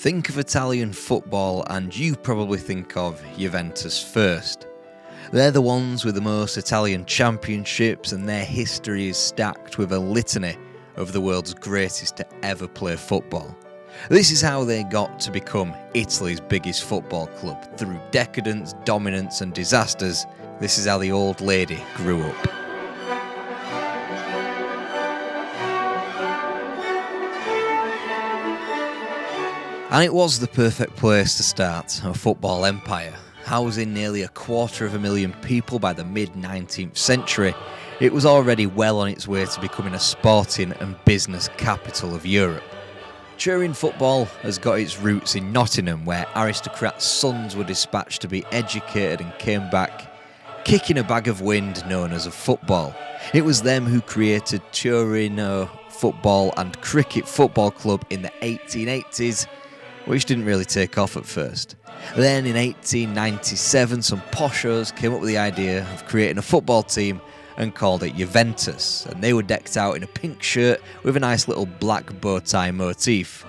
Think of Italian football and you probably think of Juventus first. They're the ones with the most Italian championships and their history is stacked with a litany of the world's greatest to ever play football. This is how they got to become Italy's biggest football club. Through decadence, dominance and disasters, this is how the old lady grew up. And it was the perfect place to start a football empire. Housing nearly 250,000 people by the mid-19th century, it was already well on its way to becoming a sporting and business capital of Europe. Turin football has got its roots in Nottingham, where aristocrats' sons were dispatched to be educated and came back kicking a bag of wind known as a football. It was them who created Torino Football and Cricket Football Club in the 1880s, which didn't really take off at first. Then in 1897, some poshos came up with the idea of creating a football team and called it Juventus, and they were decked out in a pink shirt with a nice little black bow tie motif.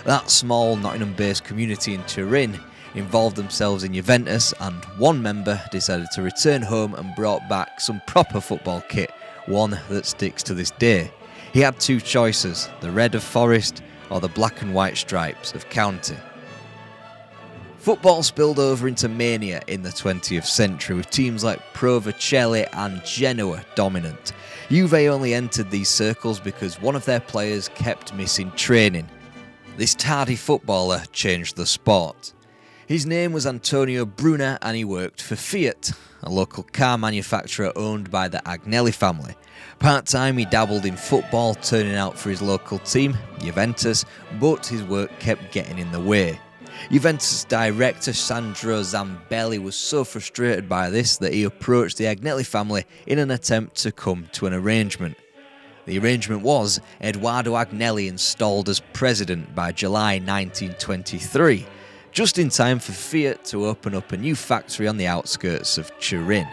That small Nottingham-based community in Turin involved themselves in Juventus, and one member decided to return home and brought back some proper football kit, one that sticks to this day. He had two choices, the red of Forest or the black and white stripes of County. Football spilled over into mania in the 20th century, with teams like Vercelli and Genoa dominant. Juve only entered these circles because one of their players kept missing training. This tardy footballer changed the sport. His name was Antonio Brunner and he worked for Fiat, a local car manufacturer owned by the Agnew family. Part-time he dabbled in football, turning out for his local team, Juventus, but his work kept getting in the way. Juventus director Sandro Zambelli was so frustrated by this that he approached the Agnelli family in an attempt to come to an arrangement. The arrangement was Edoardo Agnelli installed as president by July 1923, just in time for Fiat to open up a new factory on the outskirts of Turin.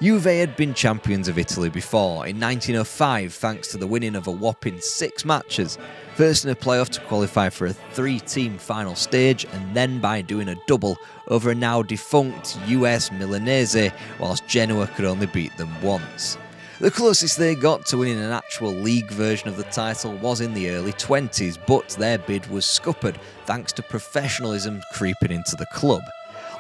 Juve had been champions of Italy before, in 1905 thanks to the winning of a whopping 6 matches, first in a playoff to qualify for a 3-team final stage, and then by doing a double over a now defunct US Milanese, whilst Genoa could only beat them once. The closest they got to winning an actual league version of the title was in the early 20s, but their bid was scuppered thanks to professionalism creeping into the club.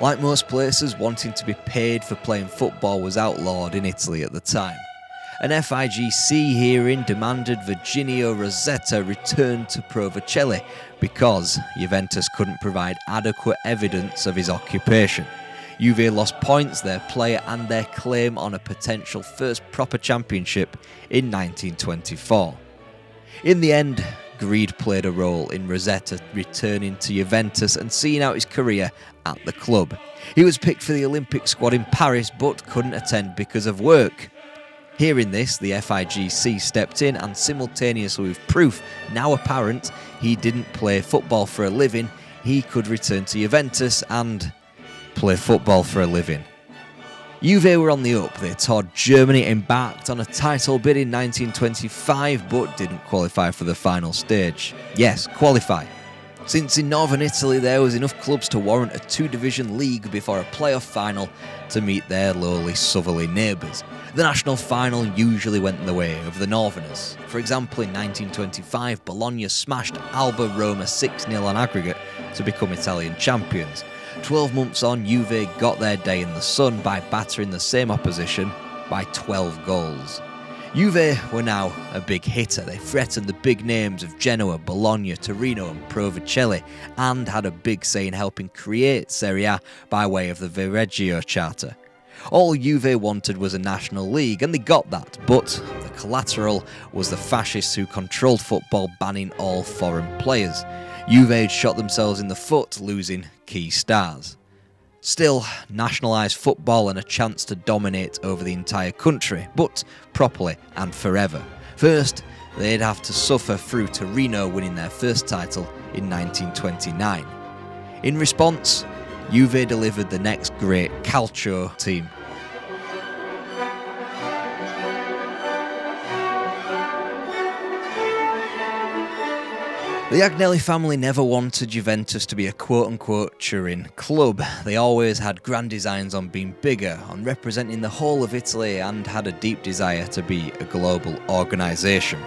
Like most places, wanting to be paid for playing football was outlawed in Italy at the time. An FIGC hearing demanded Virginio Rosetta return to Vercelli because Juventus couldn't provide adequate evidence of his occupation. Juve lost points, their player and their claim on a potential first proper championship in 1924. In the end, greed played a role in Rosetta returning to Juventus and seeing out his career at the club. He was picked for the Olympic squad in Paris but couldn't attend because of work. Hearing this, the FIGC stepped in and simultaneously with proof now apparent he didn't play football for a living, he could return to Juventus and play football for a living. Juve were on the up. They toured Germany, embarked on a title bid in 1925 but didn't qualify for the final stage. Yes, qualify. Since in northern Italy there was enough clubs to warrant a 2-division league before a playoff final to meet their lowly southerly neighbours. The national final usually went the way of the northerners. For example, in 1925, Bologna smashed Alba Roma 6-0 on aggregate to become Italian champions. 12 months on, Juve got their day in the sun by battering the same opposition by 12 goals. Juve were now a big hitter. They threatened the big names of Genoa, Bologna, Torino and Vercelli, and had a big say in helping create Serie A by way of the Viareggio Charter. All Juve wanted was a national league, and they got that, but the collateral was the fascists who controlled football, banning all foreign players. Juve had shot themselves in the foot, losing key stars. Still, nationalised football and a chance to dominate over the entire country, but properly and forever. First, they'd have to suffer through Torino winning their first title in 1929. In response, Juve delivered the next great Calcio team. The Agnelli family never wanted Juventus to be a quote-unquote Turin club. They always had grand designs on being bigger, on representing the whole of Italy, and had a deep desire to be a global organisation.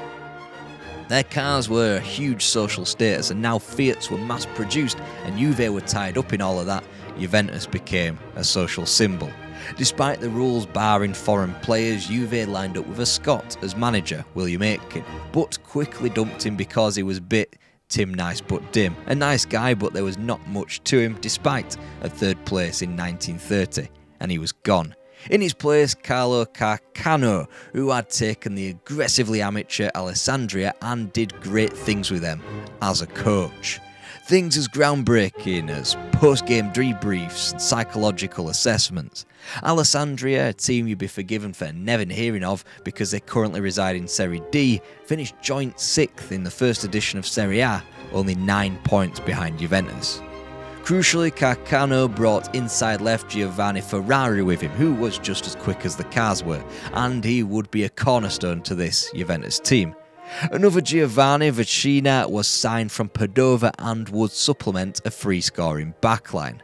Their cars were a huge social status, and now Fiats were mass-produced and Juve were tied up in all of that. Juventus became a social symbol. Despite the rules barring foreign players, Juve lined up with a Scot as manager, William Aitken, but quickly dumped him because he was a bit Tim Nice but dim. A nice guy, but there was not much to him despite a third place in 1930, and he was gone. In his place, Carlo Carcano, who had taken the aggressively amateur Alessandria and did great things with them as a coach. Things as groundbreaking as post-game debriefs and psychological assessments. Alessandria, a team you'd be forgiven for never hearing of because they currently reside in Serie D, finished joint 6th in the first edition of Serie A, only 9 points behind Juventus. Crucially, Carcano brought inside left Giovanni Ferrari with him, who was just as quick as the cars were, and he would be a cornerstone to this Juventus team. Another Giovanni Vicina was signed from Padova and would supplement a free-scoring backline.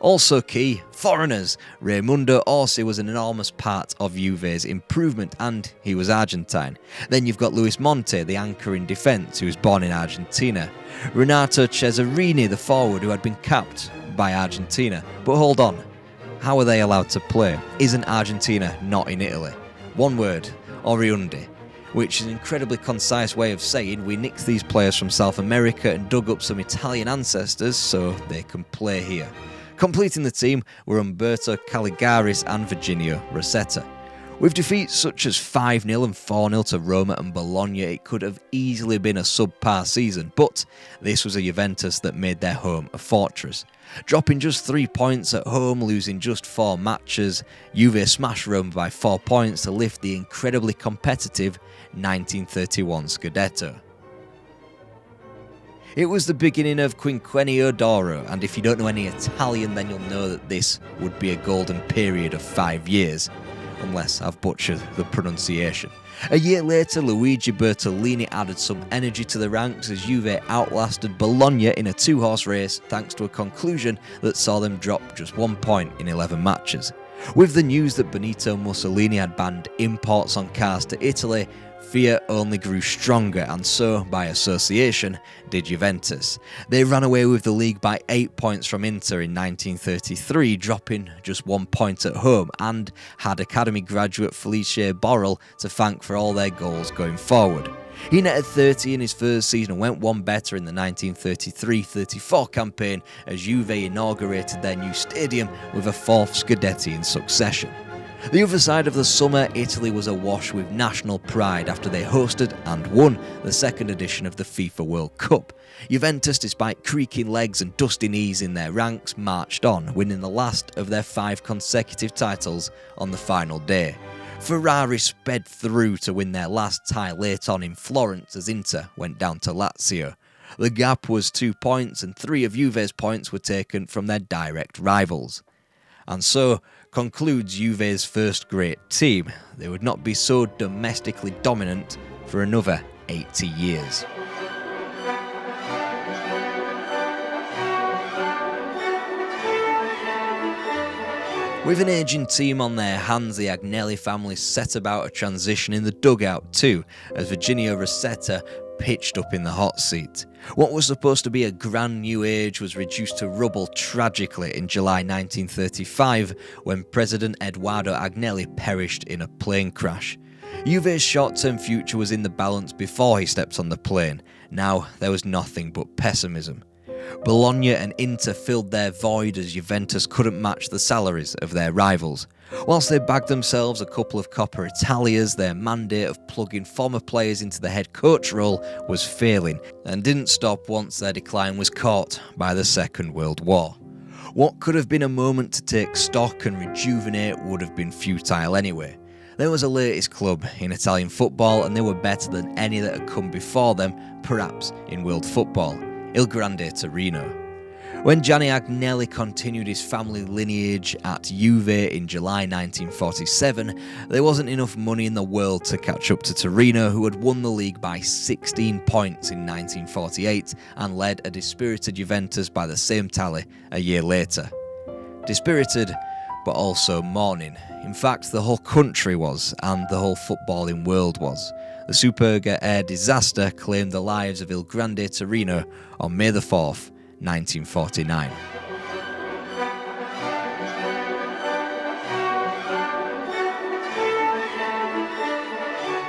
Also key, foreigners. Raimundo Orsi was an enormous part of Juve's improvement, and he was Argentine. Then you've got Luis Monte, the anchor in defence, who was born in Argentina. Renato Cesarini, the forward, who had been capped by Argentina. But hold on, how are they allowed to play? Isn't Argentina not in Italy? One word, Oriundi. Which is an incredibly concise way of saying we nicked these players from South America and dug up some Italian ancestors so they can play here. Completing the team were Umberto Caligaris and Virginio Rosetta. With defeats such as 5-0 and 4-0 to Roma and Bologna, it could have easily been a subpar season, but this was a Juventus that made their home a fortress. Dropping just 3 points at home, losing just 4 matches, Juve smashed Roma by 4 points to lift the incredibly competitive 1931 Scudetto. It was the beginning of Quinquennio d'Oro, and if you don't know any Italian, then you'll know that this would be a golden period of 5 years, unless I've butchered the pronunciation. A year later, Luigi Bertolini added some energy to the ranks as Juve outlasted Bologna in a 2-horse race thanks to a conclusion that saw them drop just 1 point in 11 matches. With the news that Benito Mussolini had banned imports on cars to Italy, fear only grew stronger, and so, by association, did Juventus. They ran away with the league by 8 points from Inter in 1933, dropping just 1 point at home, and had academy graduate Felice Borrell to thank for all their goals going forward. He netted 30 in his first season and went one better in the 1933-34 campaign as Juve inaugurated their new stadium with a 4th Scudetti in succession. The other side of the summer, Italy was awash with national pride after they hosted and won the second edition of the FIFA World Cup. Juventus, despite creaking legs and dusty knees in their ranks, marched on, winning the last of their 5 consecutive titles on the final day. Ferrari sped through to win their last tie late on in Florence as Inter went down to Lazio. The gap was 2 points, and 3 of Juve's points were taken from their direct rivals. And so concludes Juve's first great team. They would not be so domestically dominant for another 80 years. With an ageing team on their hands, the Agnelli family set about a transition in the dugout too, as Virginio Rosetta pitched up in the hot seat. What was supposed to be a grand new age was reduced to rubble tragically in July 1935 when President Edoardo Agnelli perished in a plane crash. Juve's short-term future was in the balance before he stepped on the plane. Now there was nothing but pessimism. Bologna and Inter filled their void as Juventus couldn't match the salaries of their rivals. Whilst they bagged themselves a couple of Coppa Italias, their mandate of plugging former players into the head coach role was failing, and didn't stop once their decline was caught by the Second World War. What could have been a moment to take stock and rejuvenate would have been futile anyway. There was a latest club in Italian football, and they were better than any that had come before them, perhaps in world football. Il Grande Torino. When Gianni Agnelli continued his family lineage at Juve in July 1947, there wasn't enough money in the world to catch up to Torino, who had won the league by 16 points in 1948 and led a dispirited Juventus by the same tally a year later. Dispirited, but also mourning. In fact, the whole country was, and the whole footballing world was. The Superga air disaster claimed the lives of Il Grande Torino on May the 4th, 1949.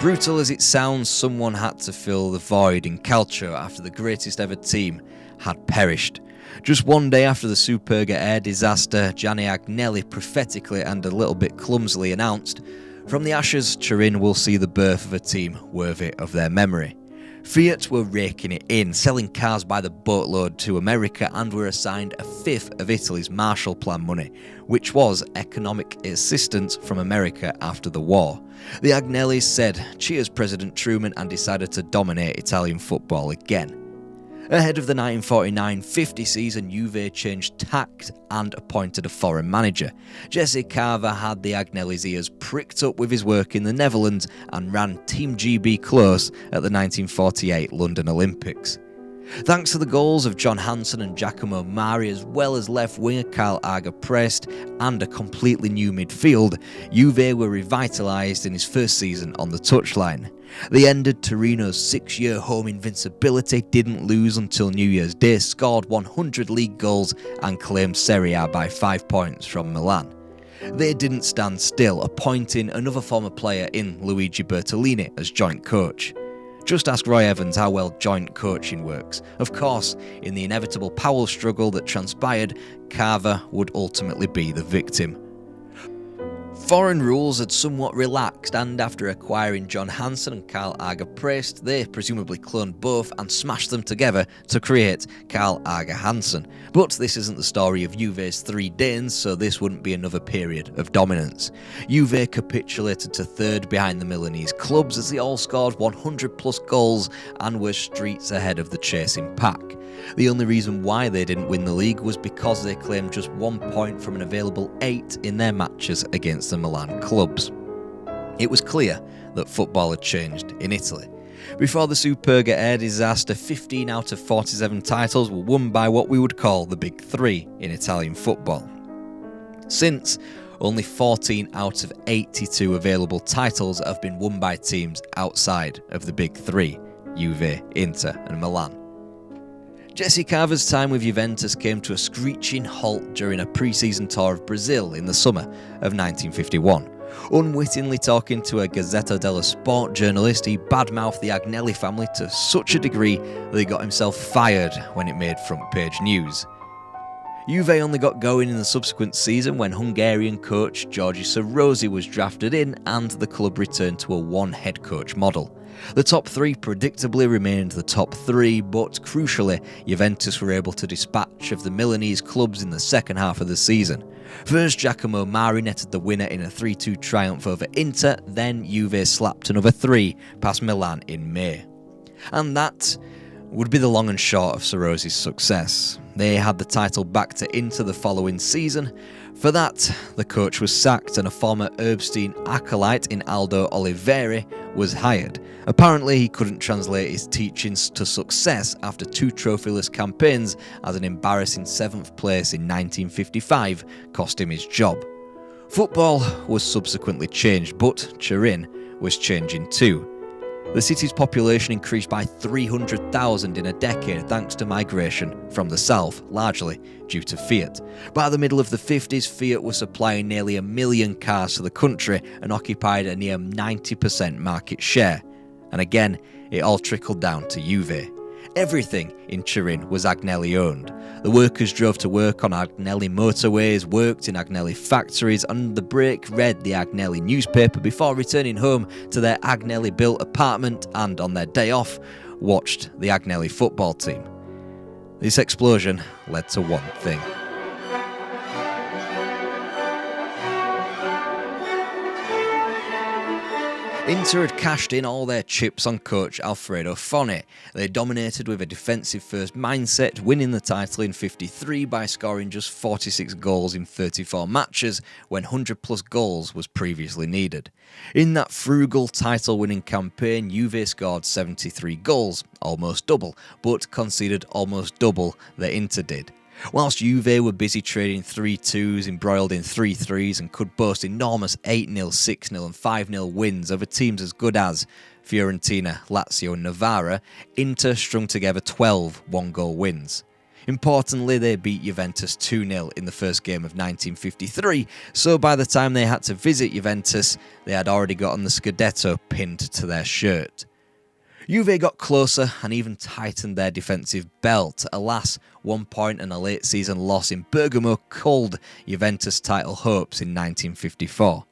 Brutal as it sounds, someone had to fill the void in Calcio after the greatest ever team had perished. Just one day after the Superga air disaster, Gianni Agnelli prophetically and a little bit clumsily announced, "From the ashes, Turin will see the birth of a team worthy of their memory." Fiat were raking it in, selling cars by the boatload to America, and were assigned a fifth of Italy's Marshall Plan money, which was economic assistance from America after the war. The Agnellis said, "Cheers, President Truman," and decided to dominate Italian football again. Ahead of the 1949-50 season, Juve changed tact and appointed a foreign manager. Jesse Carver had the Agnellis' ears pricked up with his work in the Netherlands and ran Team GB close at the 1948 London Olympics. Thanks to the goals of John Hansen and Giacomo Mari, as well as left winger Karl Lagerprest and a completely new midfield, Juve were revitalised in his first season on the touchline. They ended Torino's 6-year home invincibility, didn't lose until New Year's Day, scored 100 league goals and claimed Serie A by 5 points from Milan. They didn't stand still, appointing another former player in Luigi Bertolini as joint coach. Just ask Roy Evans how well joint coaching works. Of course, in the inevitable power struggle that transpired, Carver would ultimately be the victim. Foreign rules had somewhat relaxed, and after acquiring John Hansen and Karl Lagerprest, they presumably cloned both and smashed them together to create Karl Hansen. But this isn't the story of Juve's three Danes, so this wouldn't be another period of dominance. Juve capitulated to third behind the Milanese clubs as they all scored 100 plus goals and were streets ahead of the chasing pack. The only reason why they didn't win the league was because they claimed just 1 point from an available 8 in their matches against the Milan clubs. It was clear that football had changed in Italy. Before the Superga air disaster, 15 out of 47 titles were won by what we would call the Big Three in Italian football. Since, only 14 out of 82 available titles have been won by teams outside of the Big Three, Juve, Inter and Milan. Jesse Carver's time with Juventus came to a screeching halt during a pre-season tour of Brazil in the summer of 1951. Unwittingly talking to a Gazzetta dello Sport journalist, he badmouthed the Agnelli family to such a degree that he got himself fired when it made front-page news. Juve only got going in the subsequent season when Hungarian coach Giorgi Sorosi was drafted in and the club returned to a one-head coach model. The top three predictably remained the top three, but crucially, Juventus were able to dispatch of the Milanese clubs in the second half of the season. First, Giacomo Mari netted the winner in a 3-2 triumph over Inter, then Juve slapped another 3 past Milan in May. And that would be the long and short of Sorosi's success. They had the title back to Inter the following season. For that, the coach was sacked and a former Erbstein acolyte in Aldo Oliveri was hired. Apparently, he couldn't translate his teachings to success after 2 trophyless campaigns, as an embarrassing 7th place in 1955 cost him his job. Football was subsequently changed, but Turin was changing too. The city's population increased by 300,000 in a decade thanks to migration from the south, largely due to Fiat. By the middle of the 50s, Fiat was supplying nearly 1 million cars to the country and occupied a near 90% market share. And again, it all trickled down to Juve. Everything in Turin was Agnelli owned. The workers drove to work on Agnelli motorways, worked in Agnelli factories, on the break read the Agnelli newspaper before returning home to their Agnelli-built apartment and, on their day off, watched the Agnelli football team. This explosion led to one thing. Inter had cashed in all their chips on coach Alfredo Foni. They dominated with a defensive-first mindset, winning the title in 53 by scoring just 46 goals in 34 matches when 100-plus goals was previously needed. In that frugal title-winning campaign, Juve scored 73 goals, almost double, but conceded almost double that Inter did. Whilst Juve were busy trading 3-2s, embroiled in 3-3s and could boast enormous 8-0, 6-0 and 5-0 wins over teams as good as Fiorentina, Lazio and Novara, Inter strung together 12 one-goal wins. Importantly, they beat Juventus 2-0 in the first game of 1953, so by the time they had to visit Juventus, they had already gotten the Scudetto pinned to their shirt. Juve got closer and even tightened their defensive belt. Alas, 1 point and a late season loss in Bergamo culled Juventus title hopes in 1954.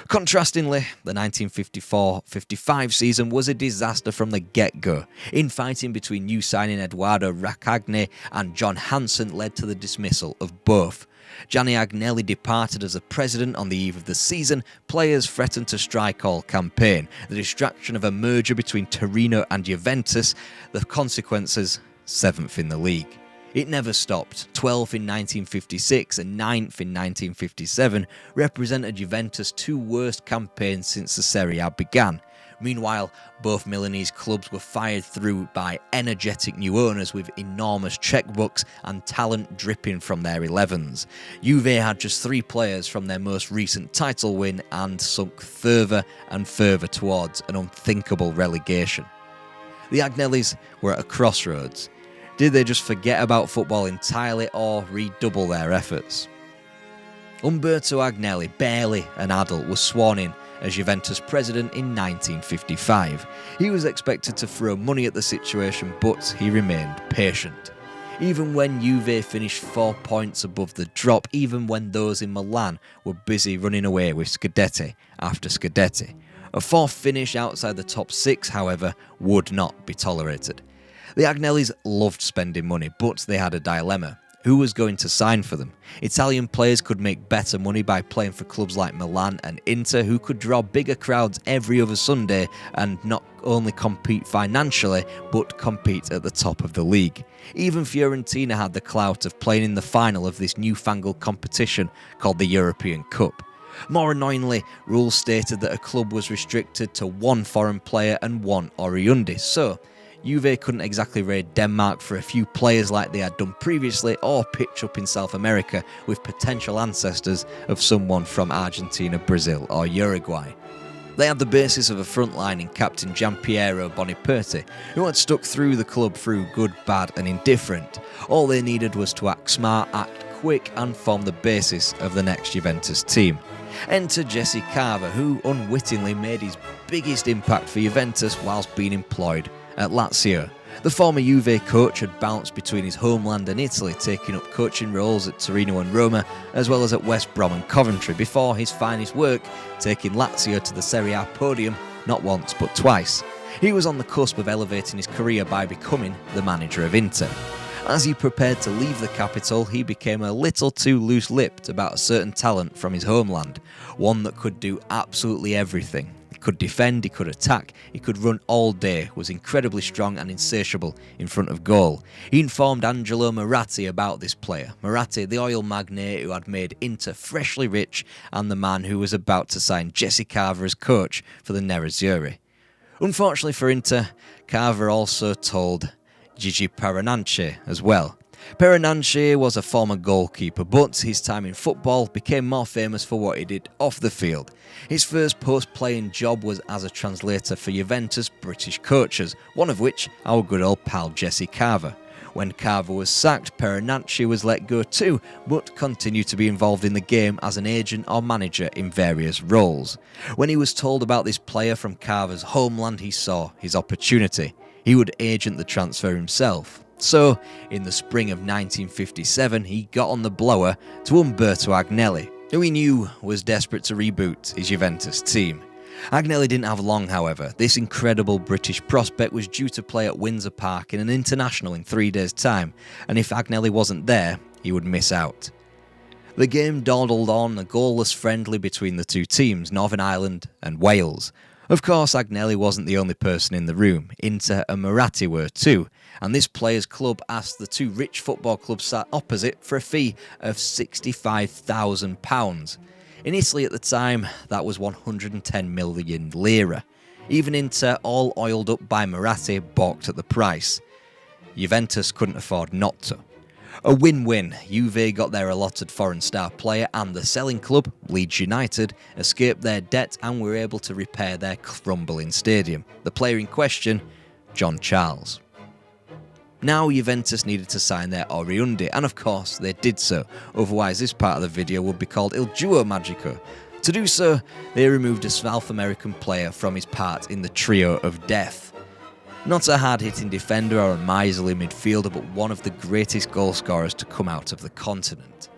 Contrastingly, the 1954-55 season was a disaster from the get-go. Infighting between new signing Edoardo Raccagne and John Hansen led to the dismissal of both. Gianni Agnelli departed as a president on the eve of the season. Players threatened to strike all campaign. The distraction of a merger between Torino and Juventus. The consequences, 7th in the league. It never stopped. 12th in 1956 and 9th in 1957 represented Juventus' two worst campaigns since the Serie A began. Meanwhile, both Milanese clubs were fired through by energetic new owners with enormous checkbooks and talent dripping from their 11s. Juve had just 3 players from their most recent title win and sunk further and further towards an unthinkable relegation. The Agnellis were at a crossroads. Did they just forget about football entirely or redouble their efforts? Umberto Agnelli, barely an adult, was sworn in as Juventus president in 1955. He was expected to throw money at the situation, but he remained patient. Even when Juve finished 4 points above the drop, even when those in Milan were busy running away with Scudetti after Scudetti. A fourth finish outside the top 6, however, would not be tolerated. The Agnellis loved spending money, but they had a dilemma. Who was going to sign for them? Italian players could make better money by playing for clubs like Milan and Inter, who could draw bigger crowds every other Sunday and not only compete financially, but compete at the top of the league. Even Fiorentina had the clout of playing in the final of this newfangled competition called the European Cup. More annoyingly, rules stated that a club was restricted to 1 foreign player and 1 Oriundi, so Juve couldn't exactly raid Denmark for a few players like they had done previously, or pitch up in South America with potential ancestors of someone from Argentina, Brazil or Uruguay. They had the basis of a front line in Captain Giampiero Boniperti, who had stuck through the club through good, bad and indifferent. All they needed was to act smart, act quick and form the basis of the next Juventus team. Enter Jesse Carver, who unwittingly made his biggest impact for Juventus whilst being employed at Lazio. The former Juve coach had bounced between his homeland and Italy, taking up coaching roles at Torino and Roma, as well as at West Brom and Coventry, before his finest work, taking Lazio to the Serie A podium not once but twice. He was on the cusp of elevating his career by becoming the manager of Inter. As he prepared to leave the capital, he became a little too loose-lipped about a certain talent from his homeland, one that could do absolutely everything. He could defend, he could attack, he could run all day, was incredibly strong and insatiable in front of goal. He informed Angelo Moratti about this player. Moratti, the oil magnate who had made Inter freshly rich and the man who was about to sign Jesse Carver as coach for the Nerazzurri. Unfortunately for Inter, Carver also told Gigi Parananche as well. Parananche was a former goalkeeper, but his time in football became more famous for what he did off the field. His first post-playing job was as a translator for Juventus British coaches, one of which our good old pal Jesse Carver. When Carver was sacked, Parananche was let go too, but continued to be involved in the game as an agent or manager in various roles. When he was told about this player from Carver's homeland, he saw his opportunity. He would agent the transfer himself. So, in the spring of 1957, he got on the blower to Umberto Agnelli, who he knew was desperate to reboot his Juventus team. Agnelli didn't have long, however. This incredible British prospect was due to play at Windsor Park in an international in 3 days' time, and if Agnelli wasn't there, he would miss out. The game dawdled on, a goalless friendly between the two teams, Northern Ireland and Wales. Of course, Agnelli wasn't the only person in the room. Inter and Moratti were too, and this players' club asked the two rich football clubs sat opposite for a fee of £65,000. In Italy at the time, that was 110 million lira. Even Inter, all oiled up by Moratti, balked at the price. Juventus couldn't afford not to. A win-win. Juve got their allotted foreign star player, and the selling club, Leeds United, escaped their debt and were able to repair their crumbling stadium. The player in question, John Charles. Now Juventus needed to sign their Oriundi, and of course they did so, otherwise this part of the video would be called Il Duo Magico. To do so, they removed a South American player from his part in the Trio of Death. Not a hard-hitting defender or a miserly midfielder, but one of the greatest goal scorers to come out of the continent.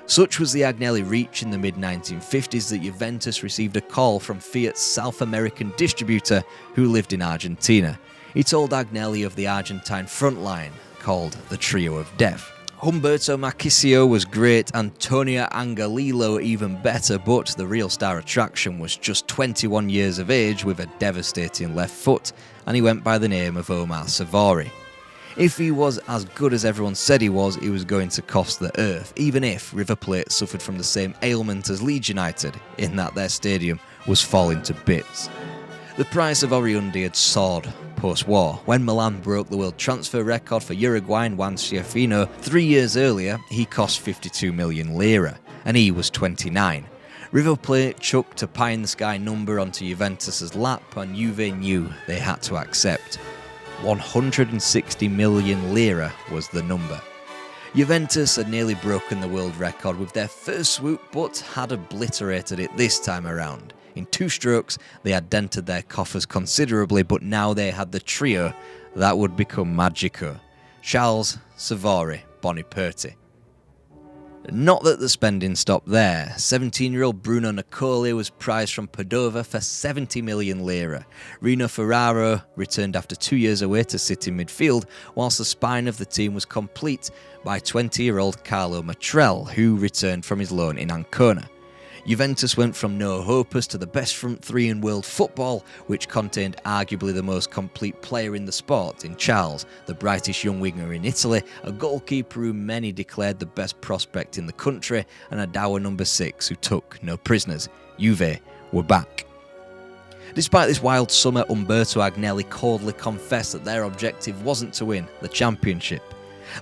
Such was the Agnelli reach in the mid-1950s that Juventus received a call from Fiat's South American distributor who lived in Argentina. He told Agnelli of the Argentine front line, called the Trio of Death. Humberto Marchisio was great, Antonio Angelillo even better, but the real star attraction was just 21 years of age with a devastating left foot, and he went by the name of Omar Savori. If he was as good as everyone said he was going to cost the earth, even if River Plate suffered from the same ailment as Leeds United, in that their stadium was falling to bits. The price of Oriundi had soared post-war. When Milan broke the world transfer record for Uruguayan Juan Schiaffino 3 years earlier, he cost 52 million lira, and he was 29. River Plate chucked a pie-in-the-sky number onto Juventus' lap, and Juve knew they had to accept. 160 million lira was the number. Juventus had nearly broken the world record with their first swoop, but had obliterated it this time around. In 2 strokes, they had dented their coffers considerably, but now they had the trio that would become Magico: Charles, Savori, Boniperti. Not that the spending stopped there. 17-year-old Bruno Nicoli was prized from Padova for 70 million lira. Rino Ferraro returned after 2 years away to sit in midfield, whilst the spine of the team was complete by 20-year-old Carlo Matrell, who returned from his loan in Ancona. Juventus went from no-hopers to the best front three in world football, which contained arguably the most complete player in the sport in Charles, the brightest young winger in Italy, a goalkeeper who many declared the best prospect in the country, and a dour number 6 who took no prisoners. Juve were back. Despite this wild summer, Umberto Agnelli coldly confessed that their objective wasn't to win the championship.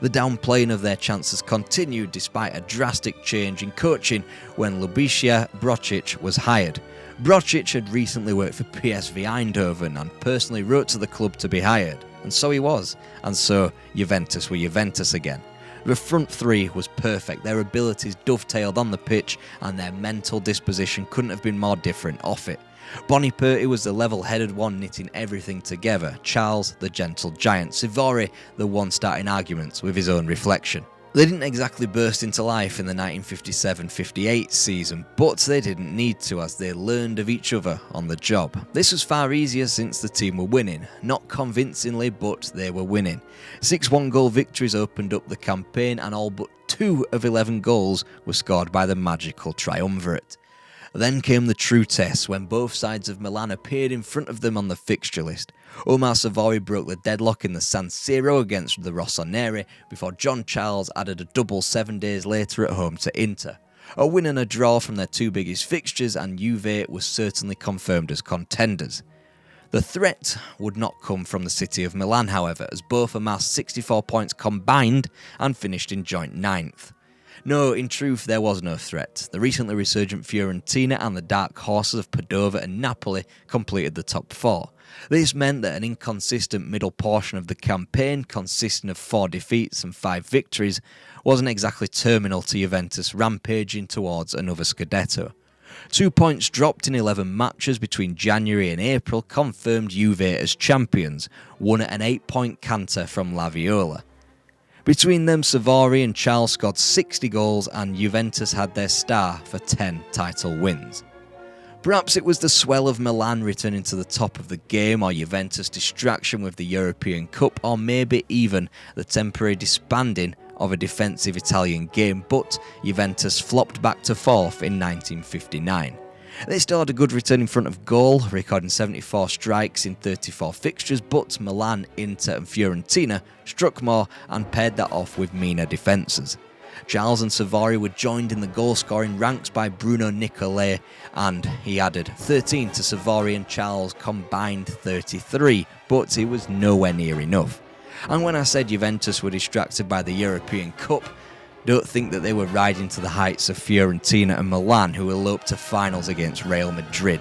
The downplaying of their chances continued despite a drastic change in coaching when Lubomir Brocic was hired. Brocic had recently worked for PSV Eindhoven and personally wrote to the club to be hired, and so he was, and so Juventus were Juventus again. The front three was perfect, their abilities dovetailed on the pitch, and their mental disposition couldn't have been more different off it. Boniperti was the level-headed one knitting everything together, Charles the gentle giant, Savori the one starting arguments with his own reflection. They didn't exactly burst into life in the 1957-58 season, but they didn't need to, as they learned of each other on the job. This was far easier since the team were winning, not convincingly, but they were winning. 6 one-goal victories opened up the campaign, and all but 2 of 11 goals were scored by the magical triumvirate. Then came the true test, when both sides of Milan appeared in front of them on the fixture list. Omar Savori broke the deadlock in the San Siro against the Rossoneri, before John Charles added a double 7 days later at home to Inter. A win and a draw from their 2 biggest fixtures, and Juve was certainly confirmed as contenders. The threat would not come from the city of Milan, however, as both amassed 64 points combined and finished in joint 9th. No, in truth, there was no threat. The recently resurgent Fiorentina and the dark horses of Padova and Napoli completed the top 4. This meant that an inconsistent middle portion of the campaign, consisting of 4 defeats and 5 victories, wasn't exactly terminal to Juventus rampaging towards another Scudetto. 2 points dropped in 11 matches between January and April confirmed Juve as champions, won at an 8-point canter from La Viola. Between them, Savori and Charles scored 60 goals, and Juventus had their star for 10 title wins. Perhaps it was the swell of Milan returning to the top of the game, or Juventus' distraction with the European Cup, or maybe even the temporary disbanding of a defensive Italian game, but Juventus flopped back to 4th in 1959. They still had a good return in front of goal, recording 74 strikes in 34 fixtures, but Milan, Inter and Fiorentina struck more and paired that off with meaner defences. Giles and Savary were joined in the goal-scoring ranks by Bruno Nicolai, and he added 13 to Savary and Charles' combined 33, but it was nowhere near enough. And when I said Juventus were distracted by the European Cup, don't think that they were riding to the heights of Fiorentina and Milan, who eloped to finals against Real Madrid.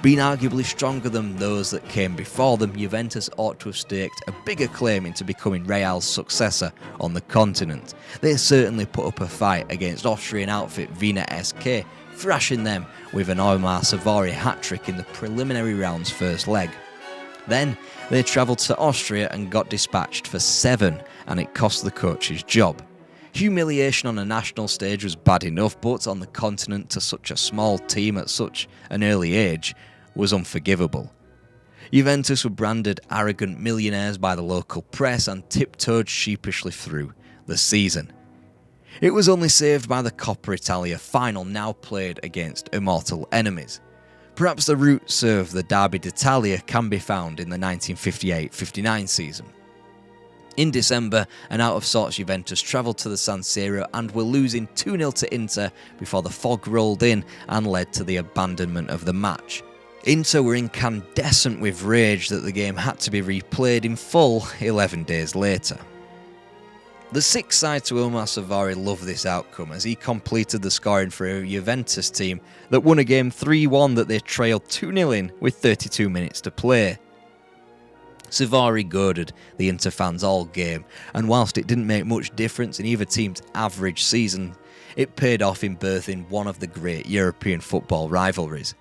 Being arguably stronger than those that came before them, Juventus ought to have staked a bigger claim into becoming Real's successor on the continent. They certainly put up a fight against Austrian outfit Wiener SK, thrashing them with an Omar Savary hat-trick in the preliminary round's first leg. Then they travelled to Austria and got dispatched for 7, and it cost the coach his job. Humiliation on a national stage was bad enough, but on the continent to such a small team at such an early age was unforgivable. Juventus were branded arrogant millionaires by the local press and tiptoed sheepishly through the season. It was only saved by the Coppa Italia final, now played against immortal enemies. Perhaps the roots of the Derby d'Italia can be found in the 1958-59 season. In December, an out-of-sorts Juventus travelled to the San Siro and were losing 2-0 to Inter before the fog rolled in and led to the abandonment of the match. Inter were incandescent with rage that the game had to be replayed in full 11 days later. The Six side to Omar Savary loved this outcome as he completed the scoring for a Juventus team that won a game 3-1 that they trailed 2-0 in with 32 minutes to play. Savary goaded the Inter fans all game, and whilst it didn't make much difference in either team's average season, it paid off in birthing one of the great European football rivalries.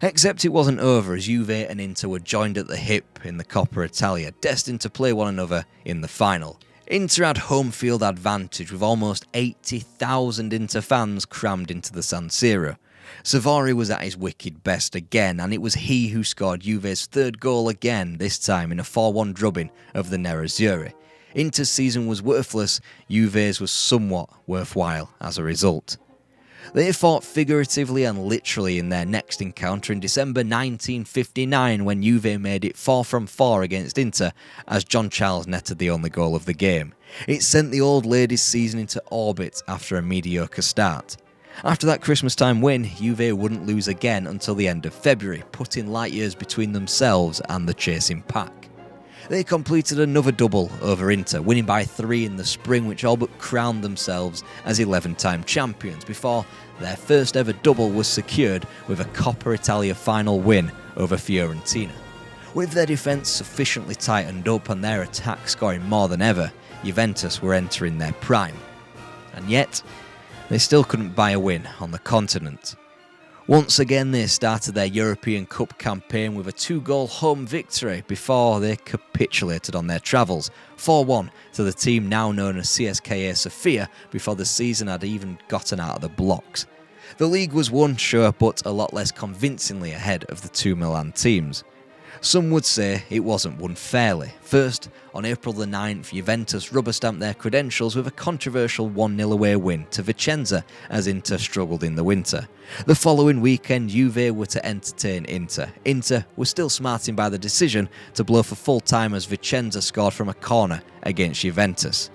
Except it wasn't over, as Juve and Inter were joined at the hip in the Coppa Italia, destined to play one another in the final. Inter had home field advantage with almost 80,000 Inter fans crammed into the San Siro. Savary was at his wicked best again, and it was he who scored Juve's third goal again, this time in a 4-1 drubbing of the Nerazzurri. Inter's season was worthless, Juve's was somewhat worthwhile as a result. They fought figuratively and literally in their next encounter in December 1959 when Juve made it 4-4 against Inter as John Charles netted the only goal of the game. It sent the old ladies' season into orbit after a mediocre start. After that Christmas-time win, Juve wouldn't lose again until the end of February, putting light years between themselves and the chasing pack. They completed another double over Inter, winning by 3 in the spring, which all but crowned themselves as 11-time champions, before their first ever double was secured with a Coppa Italia final win over Fiorentina. With their defence sufficiently tightened up and their attack scoring more than ever, Juventus were entering their prime. And yet, they still couldn't buy a win on the continent. Once again, they started their European Cup campaign with a 2-goal home victory before they capitulated on their travels, 4-1 to the team now known as CSKA Sofia before the season had even gotten out of the blocks. The league was won, sure, but a lot less convincingly ahead of the two Milan teams. Some would say it wasn't won fairly. First, on April the 9th, Juventus rubber-stamped their credentials with a controversial 1-0 away win to Vicenza as Inter struggled in the winter. The following weekend, Juve were to entertain Inter. Inter was still smarting by the decision to blow for full time as Vicenza scored from a corner against Juventus.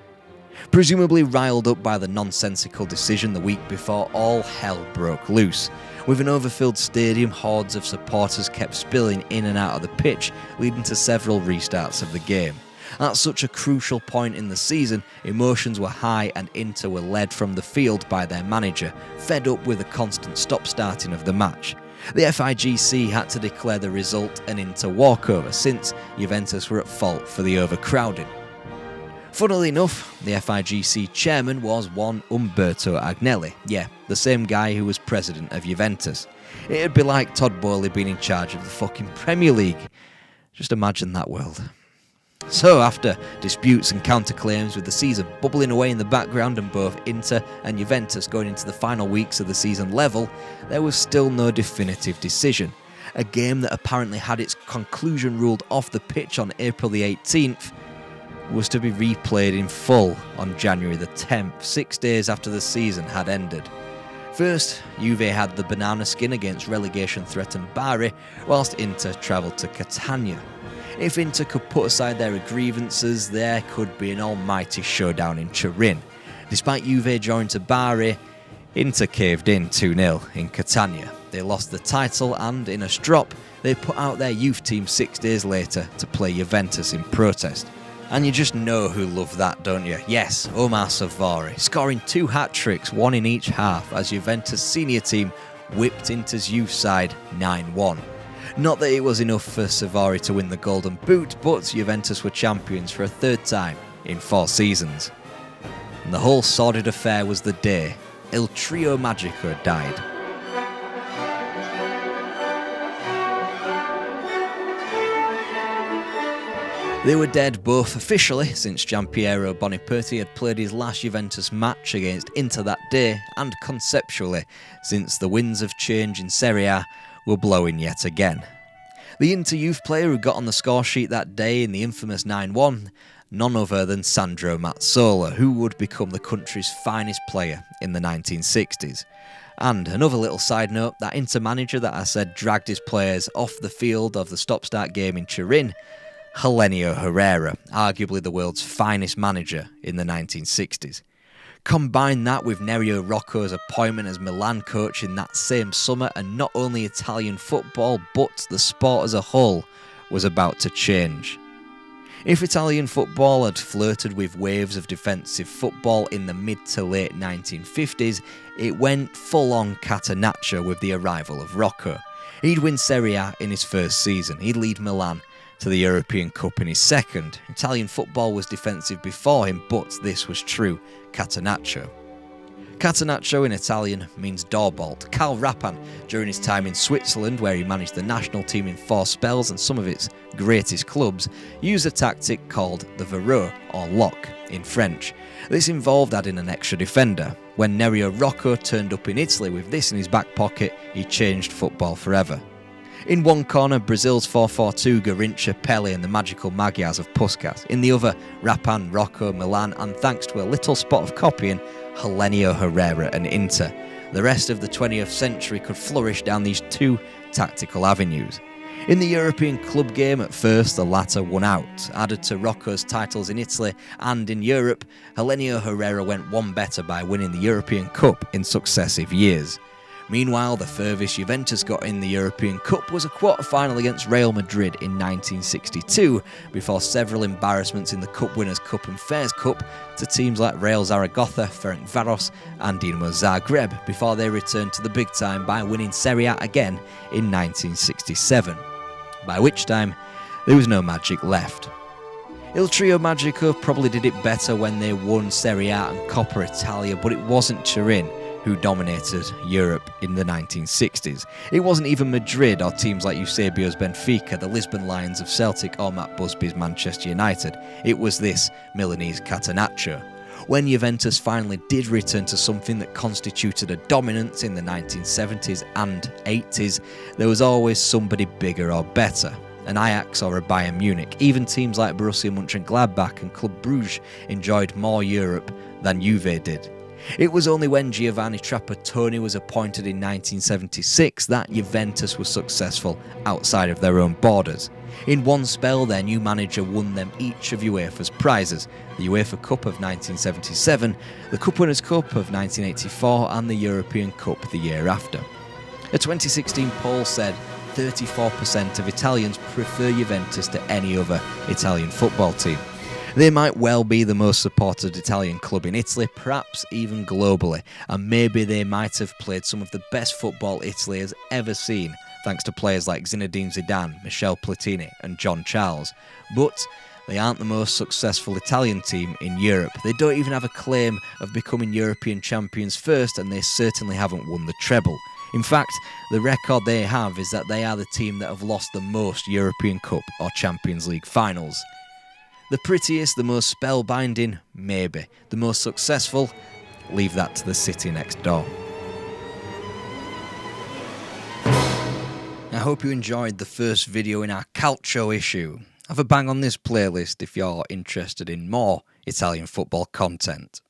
Presumably riled up by the nonsensical decision the week before, all hell broke loose. With an overfilled stadium, hordes of supporters kept spilling in and out of the pitch, leading to several restarts of the game. At such a crucial point in the season, emotions were high and Inter were led from the field by their manager, fed up with the constant stop-starting of the match. The FIGC had to declare the result an Inter walkover, since Juventus were at fault for the overcrowding. Funnily enough, the FIGC chairman was one Umberto Agnelli, the same guy who was president of Juventus. It'd be like Todd Bowley being in charge of the fucking Premier League. Just imagine that world. So after disputes and counterclaims with the season bubbling away in the background and both Inter and Juventus going into the final weeks of the season level, there was still no definitive decision. A game that apparently had its conclusion ruled off the pitch on April the 18th was to be replayed in full on January the 10th, 6 days after the season had ended. First, Juve had the banana skin against relegation-threatened Bari, whilst Inter travelled to Catania. If Inter could put aside their grievances, there could be an almighty showdown in Turin. Despite Juve drawing to Bari, Inter caved in 2-0 in Catania. They lost the title and, in a strop, they put out their youth team 6 days later to play Juventus in protest. And you just know who loved that, don't you? Yes, Omar Savary, scoring 2 hat-tricks, 1 in each half, as Juventus' senior team whipped Inter's youth side 9-1. Not that it was enough for Savary to win the Golden Boot, but Juventus were champions for a 3rd time in 4 seasons. And the whole sordid affair was the day Il Trio Magico died. They were dead both officially, since Giampiero Boniperti had played his last Juventus match against Inter that day, and conceptually, since the winds of change in Serie A were blowing yet again. The Inter youth player who got on the score sheet that day in the infamous 9-1, none other than Sandro Mazzola, who would become the country's finest player in the 1960s. And another little side note, that Inter manager that I said dragged his players off the field of the stop-start game in Turin, Helenio Herrera, arguably the world's finest manager in the 1960s. Combine that with Nerio Rocco's appointment as Milan coach in that same summer, and not only Italian football, but the sport as a whole was about to change. If Italian football had flirted with waves of defensive football in the mid to late 1950s, it went full-on catenaccio with the arrival of Rocco. He'd win Serie A in his first season, he'd lead Milan to the European Cup in his second. Italian football was defensive before him, but this was true catenaccio. Catenaccio in Italian means doorbolt. Karl Rappan, during his time in Switzerland, where he managed the national team in 4 spells and some of its greatest clubs, used a tactic called the verrou, or lock, in French. This involved adding an extra defender. When Nerio Rocco turned up in Italy with this in his back pocket, he changed football forever. In one corner, Brazil's 4-4-2 Garrincha, Pele and the magical Magyars of Puskas. In the other, Rappan, Rocco, Milan, and thanks to a little spot of copying, Helenio Herrera and Inter. The rest of the 20th century could flourish down these 2 tactical avenues. In the European club game at first, the latter won out. Added to Rocco's titles in Italy and in Europe, Helenio Herrera went one better by winning the European Cup in successive years. Meanwhile, the furthest Juventus got in the European Cup was a quarter-final against Real Madrid in 1962, before several embarrassments in the Cup Winners' Cup and Fairs Cup to teams like Real Zaragoza, Ferencvaros and Dinamo Zagreb, before they returned to the big time by winning Serie A again in 1967, by which time there was no magic left. Il Trio Magico probably did it better when they won Serie A and Coppa Italia, but it wasn't Turin who dominated Europe in the 1960s. It wasn't even Madrid or teams like Eusebio's Benfica, the Lisbon Lions of Celtic or Matt Busby's Manchester United. It was this Milanese catenaccio. When Juventus finally did return to something that constituted a dominance in the 1970s and 80s, there was always somebody bigger or better. An Ajax or a Bayern Munich. Even teams like Borussia Mönchengladbach and Club Brugge enjoyed more Europe than Juve did. It was only when Giovanni Trapattoni was appointed in 1976 that Juventus was successful outside of their own borders. In one spell, their new manager won them each of UEFA's prizes, the UEFA Cup of 1977, the Cup Winners' Cup of 1984 and the European Cup the year after. A 2016 poll said 34% of Italians prefer Juventus to any other Italian football team. They might well be the most supported Italian club in Italy, perhaps even globally, and maybe they might have played some of the best football Italy has ever seen, thanks to players like Zinedine Zidane, Michel Platini and John Charles. But they aren't the most successful Italian team in Europe. They don't even have a claim of becoming European champions first, and they certainly haven't won the treble. In fact, the record they have is that they are the team that have lost the most European Cup or Champions League finals. The prettiest, the most spellbinding, maybe. The most successful, leave that to the city next door. I hope you enjoyed the first video in our Calcio issue. Have a bang on this playlist if you're interested in more Italian football content.